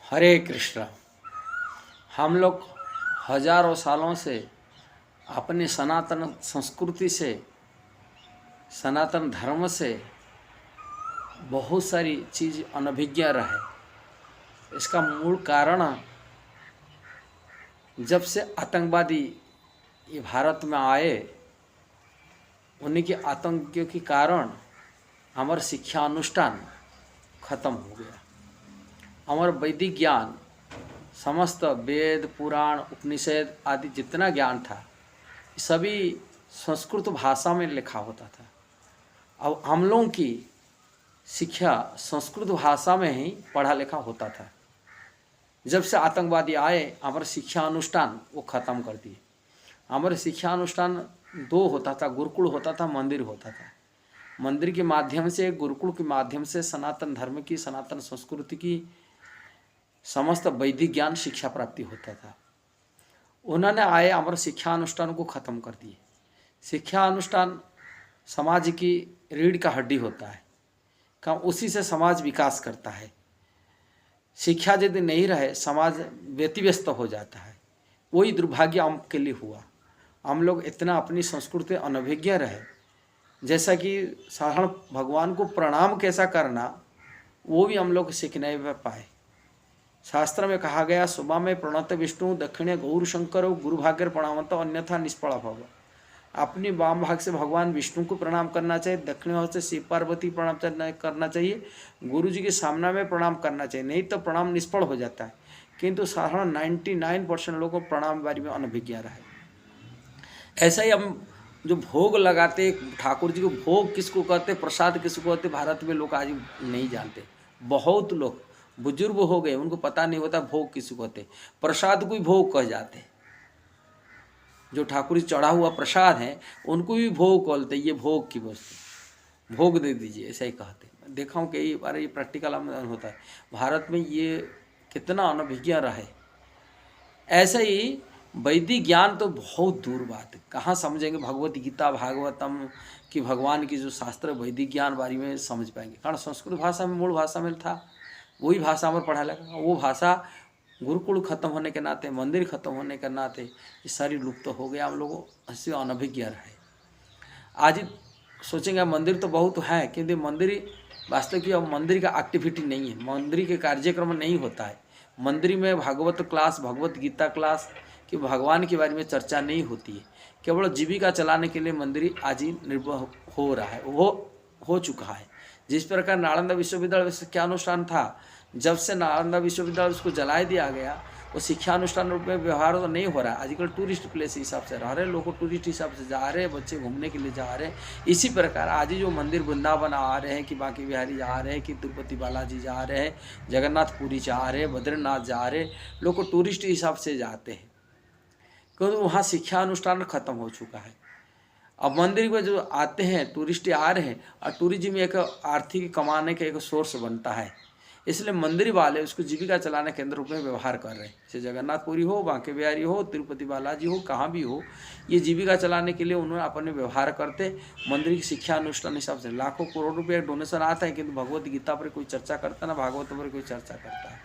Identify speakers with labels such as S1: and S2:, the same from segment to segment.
S1: हरे कृष्णा। हम लोग हजारों सालों से अपनी सनातन संस्कृति से, सनातन धर्म से बहुत सारी चीज़ अनभिज्ञ रहे। इसका मूल कारण जब से आतंकवादी ये भारत में आए, उन्हीं के आतंकियों के कारण हमारा शिक्षा अनुष्ठान खत्म हो गया। हमारा वैदिक ज्ञान, समस्त वेद पुराण उपनिषद आदि जितना ज्ञान था सभी संस्कृत भाषा में लिखा होता था। अब हम लोगों की शिक्षा संस्कृत भाषा में ही पढ़ा लिखा होता था। जब से आतंकवादी आए, हमारा शिक्षा अनुष्ठान वो ख़त्म कर दिए। हमारा शिक्षा अनुष्ठान दो होता था, गुरुकुल होता था, मंदिर होता था। मंदिर के माध्यम से, गुरुकुल के माध्यम से सनातन धर्म की, सनातन संस्कृति की समस्त वैदिक ज्ञान शिक्षा प्राप्ति होता था। उन्होंने आए हमारे शिक्षा अनुष्ठान को ख़त्म कर दिए। शिक्षा अनुष्ठान समाज की रीढ़ का हड्डी होता है, का उसी से समाज विकास करता है। शिक्षा यदि नहीं रहे, समाज व्यतिव्यस्त हो जाता है। वही दुर्भाग्य हम के लिए हुआ। हम लोग इतना अपनी संस्कृति अनभिज्ञ रहे, जैसा कि साधारण भगवान को प्रणाम कैसा करना वो भी हम लोग सीख नहीं पाए। शास्त्र में कहा गया, सुबह में प्रणत विष्णु, दक्षिणे गौर शंकर, गुरु भाग्य प्रणामत अन्यथा निष्फल भव। अपनी वाम भाग से भगवान विष्णु को प्रणाम करना चाहिए, दक्षिण भाग से शिव पार्वती प्रणाम करना चाहिए, गुरु जी के सामने में प्रणाम करना चाहिए, नहीं तो प्रणाम निष्फल हो जाता है। किंतु साधारण 99% लोगों को प्रणाम बारे में अनभिज्ञ रहे। ऐसा ही हम जो भोग लगाते, ठाकुर जी को भोग किसको कहते, प्रसाद किसको कहते, भारत में लोग आज नहीं जानते। बहुत लोग बुजुर्ग हो गए, उनको पता नहीं होता भोग किसको कहते। प्रसाद को ही भोग कह जाते। जो ठाकुर जी चढ़ा हुआ प्रसाद है उनको भी भोग कहते, ये भोग की वस्तु, भोग दे दीजिए, ऐसा ही कहते। देखा हूँ कई बार ये प्रैक्टिकल होता है। भारत में ये कितना अनभिज्ञ रहे। ऐसा ही वैदिक ज्ञान तो बहुत दूर बात है, कहाँ समझेंगे भगवत गीता भागवतम कि भगवान की जो शास्त्र वैदिक ज्ञान बारे में समझ पाएंगे। कारण संस्कृत भाषा में, मूल भाषा में था, वही भाषा में पढ़ा लगा। वो भाषा गुरुकुल खत्म होने के नाते, मंदिर खत्म होने के नाते ये सारी लुप्त हो गया। हम लोग इससे अनभिज्ञ रहे। आज सोचेंगे मंदिर तो बहुत है, किंतु मंदिर वास्तव की अब मंदिर का एक्टिविटी नहीं है, मंदिर के कार्यक्रम नहीं होता है। मंदिर में भागवत क्लास, भगवत गीता क्लास कि भगवान के बारे में चर्चा नहीं होती है। केवल जीविका चलाने के लिए मंदिर आज ही निर्भर हो रहा है, वो हो चुका है। जिस प्रकार नालंदा विश्वविद्यालय शिक्षा अनुष्ठान था, जब से नालंदा विश्वविद्यालय उसको जला दिया गया, वो शिक्षा अनुष्ठान रूप में व्यवहार तो नहीं हो रहा है। आजकल टूरिस्ट प्लेस हिसाब से रह रहे, लोग टूरिस्ट हिसाब से जा रहे हैं, बच्चे घूमने के लिए जा रहे हैं। इसी प्रकार आज ही जो मंदिर वृंदावन आ रहे हैं, कि बांके बिहारी जा रहे हैं, कि तिरुपति बालाजी जा रहे हैं, जगन्नाथपुरी जा रहे हैं, बद्रीनाथ जा रहे हैं, लोग टूरिस्ट हिसाब से जाते हैं, क्योंकि वहाँ शिक्षा अनुष्ठान खत्म हो चुका है। अब मंदिर में जो आते हैं टूरिस्ट आ रहे हैं, और टूरिज्म एक आर्थिक कमाने का एक सोर्स बनता है, इसलिए मंदिर वाले उसको जीविका चलाने के केंद्र रूप में व्यवहार कर रहे हैं। जैसे जगन्नाथपुरी हो, बांके बिहारी हो, तिरुपति बालाजी हो, कहाँ भी हो, ये जीविका चलाने के लिए उन्होंने अपने व्यवहार करते। मंदिर की शिक्षा अनुष्ठान हिसाब से लाखों करोड़ रुपये डोनेशन आता है, किंतु भगवत गीता पर कोई चर्चा करता ना, भागवत पर कोई चर्चा करता है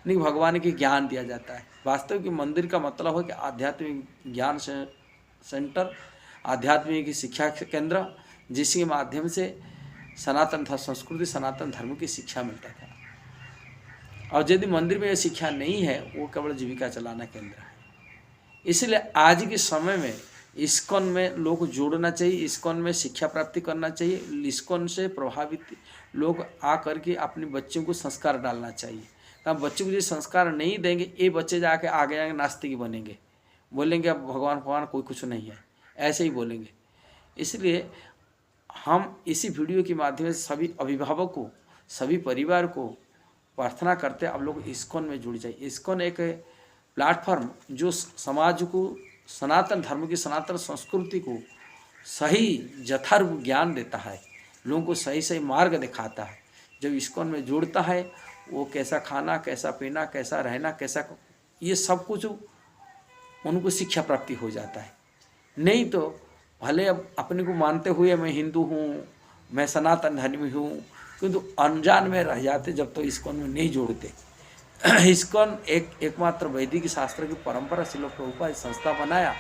S1: नहीं, भगवान के ज्ञान दिया जाता है। वास्तव की मंदिर का मतलब है कि आध्यात्मिक ज्ञान सेंटर, आध्यात्मिक शिक्षा केंद्र, जिसके माध्यम से सनातन संस्कृति, सनातन धर्म की शिक्षा मिलता था। और यदि मंदिर में यह शिक्षा नहीं है, वो केवल जीविका चलाना केंद्र है। इसलिए आज के समय में इस्कॉन में लोग जोड़ना चाहिए, इस्कॉन में शिक्षा प्राप्ति करना चाहिए। इस्कॉन से प्रभावित लोग आ करके अपने बच्चों को संस्कार डालना चाहिए। अब बच्चों को जो संस्कार नहीं देंगे, ये बच्चे जाके आगे जाके नास्तिक बनेंगे, बोलेंगे अब भगवान कोई कुछ नहीं है, ऐसे ही बोलेंगे। इसलिए हम इसी वीडियो के माध्यम से सभी अभिभावक को, सभी परिवार को प्रार्थना करते अब लोग इस्कॉन में जुड़ जाए। इस्कॉन एक प्लेटफॉर्म जो समाज को, सनातन धर्म की, सनातन संस्कृति को सही यथार्थ ज्ञान देता है, लोगों को सही सही मार्ग दिखाता है। जब इस्कॉन में जुड़ता है, वो कैसा खाना, कैसा पीना, कैसा रहना, कैसा, ये सब कुछ उनको शिक्षा प्राप्ति हो जाता है। नहीं तो भले अब अपने को मानते हुए मैं हिंदू हूँ, मैं सनातन धर्मी हूँ, किंतु अनजान में रह जाते जब तो इस्कॉन में नहीं जोड़ते। इस्कॉन एकमात्र वैदिक शास्त्र की परंपरा शिल प्रभुपाद संस्था बनाया।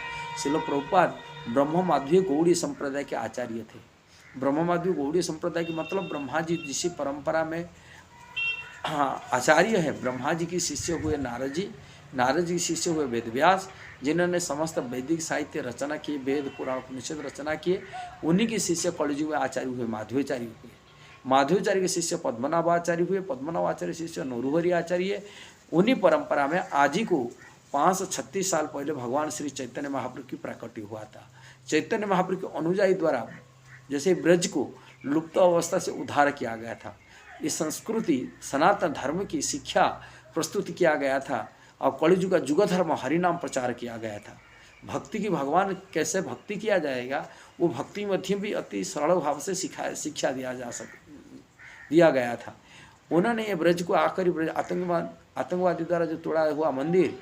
S1: शिल प्रभुपाद ब्रह्म माधवीय गौड़ीय संप्रदाय के आचार्य थे। ब्रह्म माधवीय गौड़ीय संप्रदाय की मतलब ब्रह्मा जी जिस परंपरा में आचार्य है। ब्रह्मा जी के शिष्य हुए नारद जी, नारद जी के शिष्य हुए वेदव्यास, जिन्होंने समस्त वैदिक साहित्य रचना किए, वेद पुराण उपनिषद रचना किए। उन्हीं के शिष्य कलयुग में आचार्य हुए माधवाचार्य हुए। माधवाचार्य के शिष्य पद्मनाभाचार्य हुए। पद्मनाभाचार्य शिष्य नरहरि आचार्य। उन्हीं परंपरा में आज ही को 536 साल पहले भगवान श्री चैतन्य महाप्रभु की प्राकट्य हुआ था। चैतन्य महाप्रभु के अनुयायी द्वारा जैसे ब्रज को लुप्त अवस्था से उद्धार किया गया था, इस संस्कृति सनातन धर्म की शिक्षा प्रस्तुत किया गया था और कलियुग का युग धर्म हरिनाम प्रचार किया गया था। भक्ति की भगवान कैसे भक्ति किया जाएगा, वो भक्ति मध्य भी अति सरल भाव से शिक्षा दिया गया था। उन्होंने ये ब्रज को आकर ब्रज आतंकवादी द्वारा जो तोड़ा हुआ मंदिर,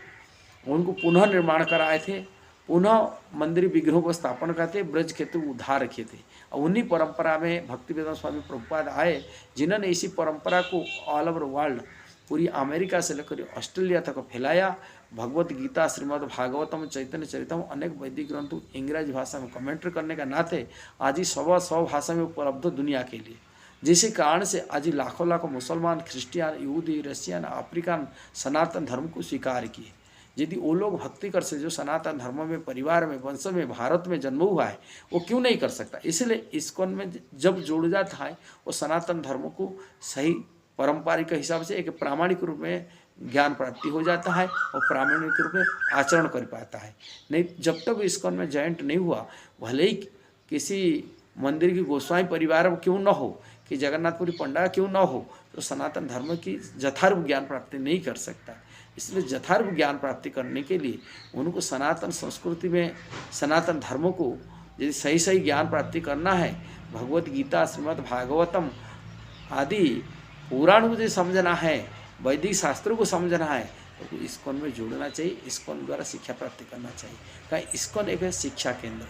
S1: उनको पुनः निर्माण कराए थे, पुनः मंदिर विग्रहों को स्थापन करते, ब्रज क्षेत्र उद्धार रखे थे। और उन्हीं परंपरा में भक्ति वेदांत स्वामी प्रभुपाद आए, जिन्होंने इसी परंपरा को ऑल ओवर वर्ल्ड, पूरी अमेरिका से लेकर ऑस्ट्रेलिया तक फैलाया। भगवत गीता, श्रीमद् भागवतम, चैतन्य चरितम, अनेक वैदिक ग्रंथों अंग्रेजी भाषा में कमेंट्री करने का नाते आज ही 100 भाषा में उपलब्ध दुनिया के लिए, जिसके कारण से आज लाखों लाखों मुसलमान, क्रिश्चियन, यहूदी, रशियन, अफ्रीकन सनातन धर्म को स्वीकार किए। यदि वो लोग भक्ति कर से जो सनातन धर्म में, परिवार में, वंश में, भारत में जन्म हुआ है, वो क्यों नहीं कर सकता। इसलिए इस्कॉन में जब जुड़ जाता है, वो सनातन धर्म को सही पारंपरिक हिसाब से एक प्रामाणिक रूप में ज्ञान प्राप्ति हो जाता है और प्रामाणिक रूप में आचरण कर पाता है। नहीं, जब तक इस्कॉन में जॉइंट नहीं हुआ, भले ही किसी मंदिर की गोस्वामी परिवार क्यों न हो, कि जगन्नाथपुरी पंडा क्यों न हो, तो सनातन धर्म की यथार्थ ज्ञान प्राप्ति नहीं कर सकता। इसलिए यथार्थ ज्ञान प्राप्ति करने के लिए उनको सनातन संस्कृति में, सनातन धर्म को यदि सही सही ज्ञान प्राप्ति करना है, भगवत गीता, श्रीमद् भागवतम आदि पुराण को समझना है, वैदिक शास्त्रों को समझना है, तो इस्कॉन में जुड़ना चाहिए, इस्कॉन द्वारा शिक्षा प्राप्ति करना चाहिए। क्या इस्कॉन एक शिक्षा केंद्र,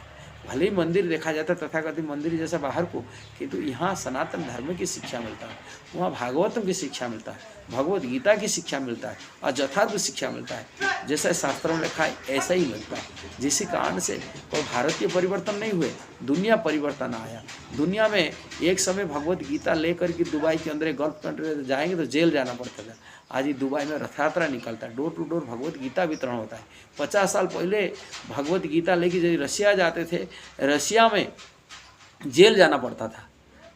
S1: भले ही मंदिर देखा जाता है तथाकथित मंदिर जैसा बाहर को, किंतु यहाँ सनातन धर्म की शिक्षा मिलता है, वहाँ भागवतम की शिक्षा मिलता है, भगवत गीता की शिक्षा मिलता है और यथार्थ शिक्षा मिलता है। जैसा शास्त्रों में लिखा है ऐसा ही मिलता है, जिसके कारण से कोई भारतीय परिवर्तन नहीं हुए, दुनिया परिवर्तन आया। दुनिया में एक समय भगवत गीता लेकर के दुबई के अंदर गल्फ कंट्री जाएंगे तो जेल जाना पड़ता था। आज ही दुबई में रथ यात्रा निकलता है, door to door Bhagavad Gita वितरण होता है। 50 साल पहले भगवत गीता लेके यदि रशिया जाते थे, रशिया में जेल जाना पड़ता था।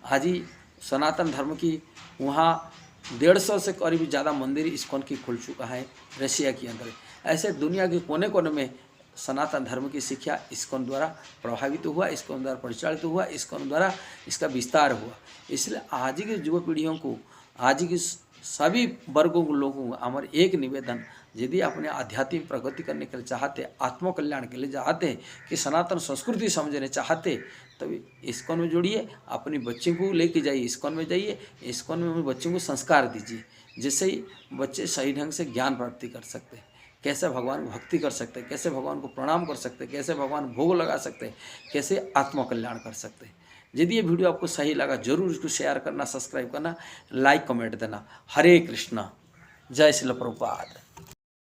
S1: आज ही सनातन धर्म की वहाँ 150 से करीब ज़्यादा मंदिर इस्कॉन की खुल चुका है रशिया के अंदर। ऐसे दुनिया के कोने कोने में सनातन धर्म की शिक्षा इस्कॉन द्वारा प्रभावित हुआ, इस्कॉन द्वारा परिचालित हुआ, इस्कॉन द्वारा इसका विस्तार हुआ। इसलिए आज की युवा पीढ़ियों को, आज की सभी वर्गों के लोगों को हमारे एक निवेदन, यदि अपने आध्यात्मिक प्रगति करने के लिए चाहते, आत्मकल्याण के लिए चाहते हैं, कि सनातन संस्कृति समझने चाहते, तभी इस्कॉन में जुड़िए, अपने बच्चे को लेके जाइए, इस्कॉन में जाइए, इस्कॉन में अपने बच्चों को संस्कार दीजिए, जिससे ही बच्चे सही ढंग से ज्ञान प्राप्ति कर सकते हैं, कैसे भगवान को भक्ति कर सकते हैं, कैसे भगवान को प्रणाम कर सकते हैं, कैसे भगवान भोग लगा सकते हैं, कैसे आत्मकल्याण कर सकते हैं। यदि ये वीडियो आपको सही लगा, जरूर इसको शेयर करना, सब्सक्राइब करना, लाइक कमेंट देना। हरे कृष्णा, जय श्रील प्रभुपाद।